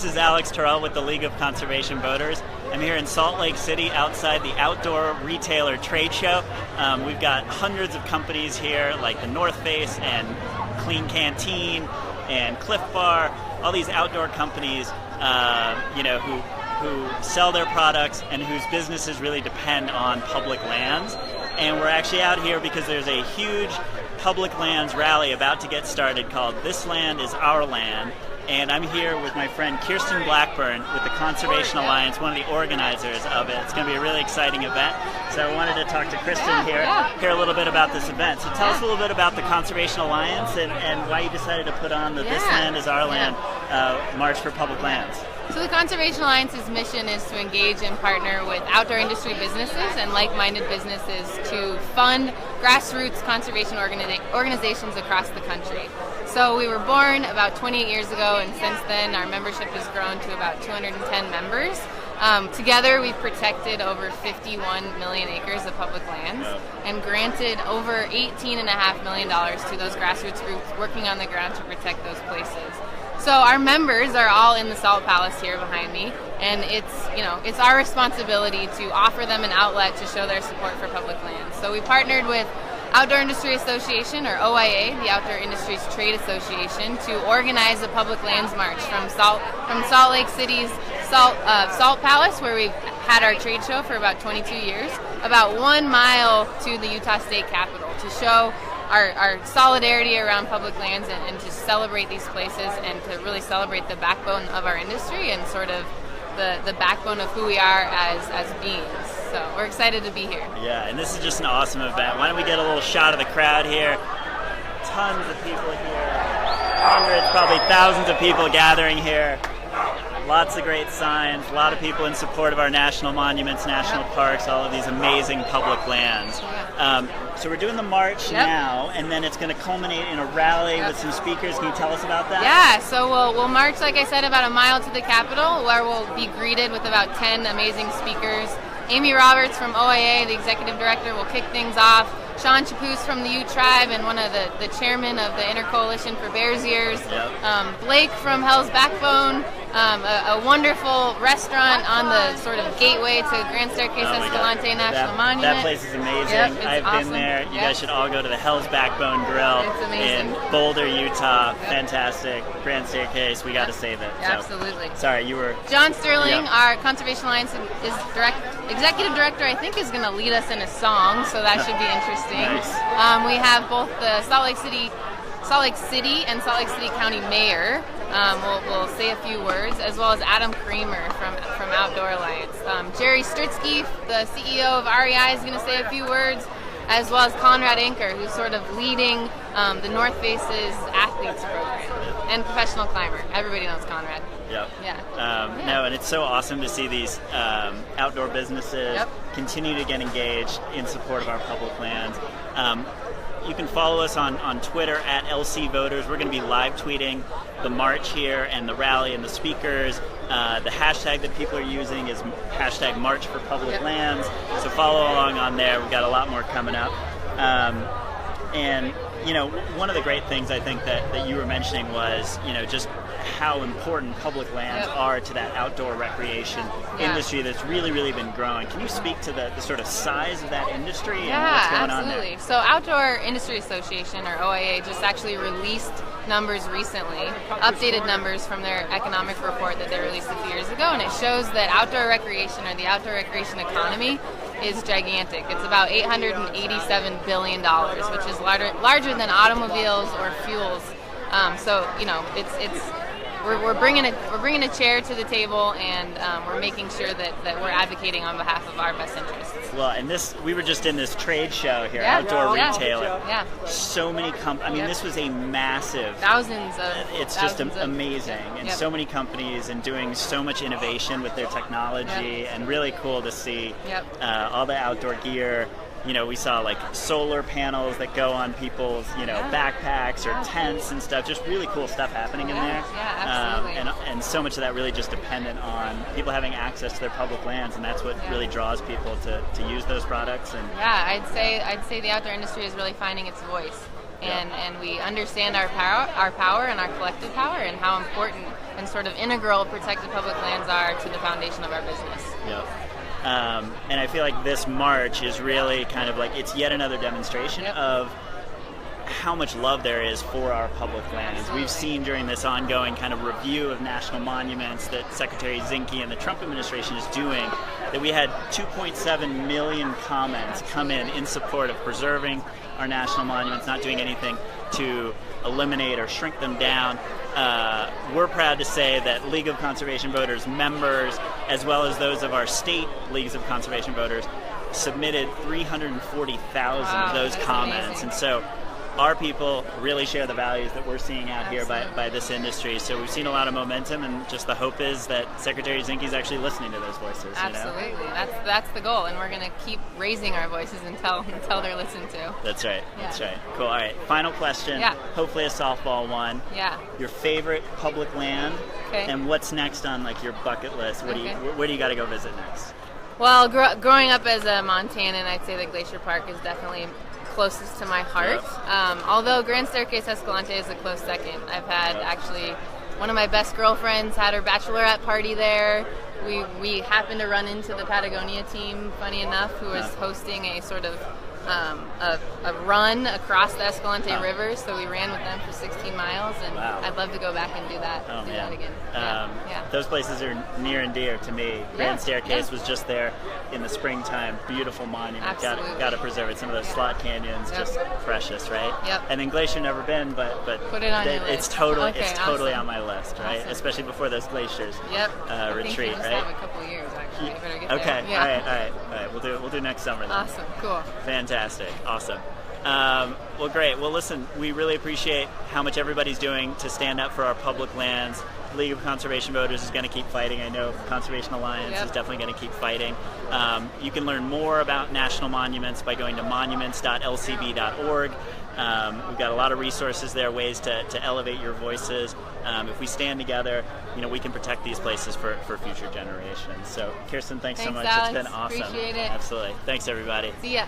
This is Alex Terrell with the League of Conservation Voters. I'm here in Salt Lake City outside the Outdoor Retailer Trade Show. We've got hundreds of companies here like the North Face and Clean Canteen and Cliff Bar, all these outdoor companies who sell their products and whose businesses really depend on public lands. And we're actually out here because there's a huge public lands rally about to get started called This Land is Our Land. And I'm here with my friend Kirsten Blackburn with the Conservation Alliance, one of the organizers of it. It's going to be a really exciting event. So I wanted to talk to Kirsten hear a little bit about this event. So tell us a little bit about the Conservation Alliance and why you decided to put on the This Land is Our Land March for Public Lands. So the Conservation Alliance's mission is to engage and partner with outdoor industry businesses and like-minded businesses to fund grassroots conservation organizations across the country. So we were born about 28 years ago, and since then our membership has grown to about 210 members. Together we've protected over 51 million acres of public lands and granted over $18.5 million to those grassroots groups working on the ground to protect those places. So our members are all in the Salt Palace here behind me, and it's our responsibility to offer them an outlet to show their support for public lands. So we partnered with Outdoor Industry Association, or OIA, the Outdoor Industries Trade Association, to organize a public lands march from Salt Lake City's Salt Palace, where we've had our trade show for about 22 years, about 1 mile to the Utah State Capitol to show our solidarity around public lands and to celebrate these places and to really celebrate the backbone of our industry and sort of the backbone of who we are as beings. So we're excited to be here. Yeah, and this is just an awesome event. Why don't we get a little shot of the crowd here? Tons of people here. Hundreds, probably thousands of people gathering here. Lots of great signs, a lot of people in support of our national monuments, national parks, all of these amazing public lands. So we're doing the march now, and then it's going to culminate in a rally with some speakers. Can you tell us about that? Yeah, so we'll march, like I said, about a mile to the Capitol, where we'll be greeted with about 10 amazing speakers. Amy Roberts from OIA, the executive director, will kick things off. Sean Chapoose from the Ute Tribe and one of the chairmen of the Intercoalition for Bears Ears. Blake from Hell's Backbone, a wonderful restaurant on the sort of gateway to Grand Staircase Escalante National Monument. That place is amazing. I've been there. You guys should all go to the Hell's Backbone Grill in Boulder, Utah. Fantastic. Grand Staircase. We got to save it. Absolutely. Sorry, you were... John Sterling, our Conservation Alliance executive director, I think, is going to lead us in a song, so that should be interesting. Nice. We have both the Salt Lake City and Salt Lake City County Mayor will say a few words, as well as Adam Kramer from Outdoor Alliance. Jerry Stritsky, the CEO of REI, is going to say a few words, as well as Conrad Anker, who's sort of leading the North Face's athletes program and professional climber. Everybody knows Conrad. No, and it's so awesome to see these outdoor businesses continue to get engaged in support of our public lands. You can follow us on Twitter at LC Voters. We're going to be live tweeting the march here and the rally and the speakers. The hashtag that people are using is hashtag March for Public Lands. So follow along on there. We've got a lot more coming up. And one of the great things I think that you were mentioning was, just how important public lands are to that outdoor recreation industry that's really, really been growing. Can you speak to the sort of size of that industry and what's going on there? So Outdoor Industry Association, or OIA, just actually released numbers recently, updated numbers from their economic report that they released a few years ago, and it shows that outdoor recreation, or the outdoor recreation economy, is gigantic. It's about $887 billion, which is larger than automobiles or fuels. We're bringing a chair to the table, and we're making sure that we're advocating on behalf of our best interests. Well, and we were just in this trade show here, Outdoor Retailer. So many this was a massive... It's just amazing. And so many companies and doing so much innovation with their technology, and really cool to see all the outdoor gear. We saw like solar panels that go on people's, backpacks or tents and stuff. Just really cool stuff happening in there. Absolutely. And so much of that really just dependent on people having access to their public lands, and that's what really draws people to use those products. And I'd say the outdoor industry is really finding its voice. And we understand our power and our collective power, and how important and sort of integral protected public lands are to the foundation of our business. Yep. And I feel like this march is really kind of like, it's yet another demonstration of how much love there is for our public lands. Absolutely. We've seen during this ongoing kind of review of national monuments that Secretary Zinke and the Trump administration is doing, that we had 2.7 million comments come in support of preserving our national monuments, not doing anything to eliminate or shrink them down. We're proud to say that League of Conservation Voters members, as well as those of our state Leagues of Conservation Voters, submitted 340,000 of those comments. Amazing. And so our people really share the values that we're seeing out here by this industry. So we've seen a lot of momentum, and just the hope is that Secretary Zinke is actually listening to those voices. Absolutely. You know? That's the goal, and we're going to keep raising our voices until they're listened to. That's right. Yeah. That's right. Cool. All right. Final question. Yeah. Hopefully a softball one. Yeah. Your favorite public land, Okay. and what's next on like your bucket list? What where do you got to go visit next? Well, growing up as a Montanan, I'd say that Glacier Park is definitely closest to my heart. Although Grand Staircase Escalante is a close second. I've had actually one of my best girlfriends had her bachelorette party there. We happened to run into the Patagonia team, funny enough, who was hosting a sort of a run across the Escalante River, so we ran with them for 16 miles, and I'd love to go back and do that again. Those places are near and dear to me. Grand Staircase was just there in the springtime. Beautiful monument. Absolutely. Got to preserve it. Some of those slot canyons, just precious, right? Yep. And then Glacier, never been, but put it on your it's list. totally on my list, right? Awesome. Especially before those glaciers I retreat, think we just right? have a couple years actually. You better get Okay. there. All right. We'll do next summer then. Awesome. Cool. Fantastic. Awesome. Well, great. Well, listen, we really appreciate how much everybody's doing to stand up for our public lands. League of Conservation Voters is going to keep fighting. I know Conservation Alliance is definitely going to keep fighting. You can learn more about national monuments by going to monuments.lcv.org. We've got a lot of resources there, ways to elevate your voices. If we stand together, we can protect these places for future generations. So, Kirsten, thanks so much. Alex. It's been awesome. Appreciate it. Absolutely. Thanks, everybody. See ya.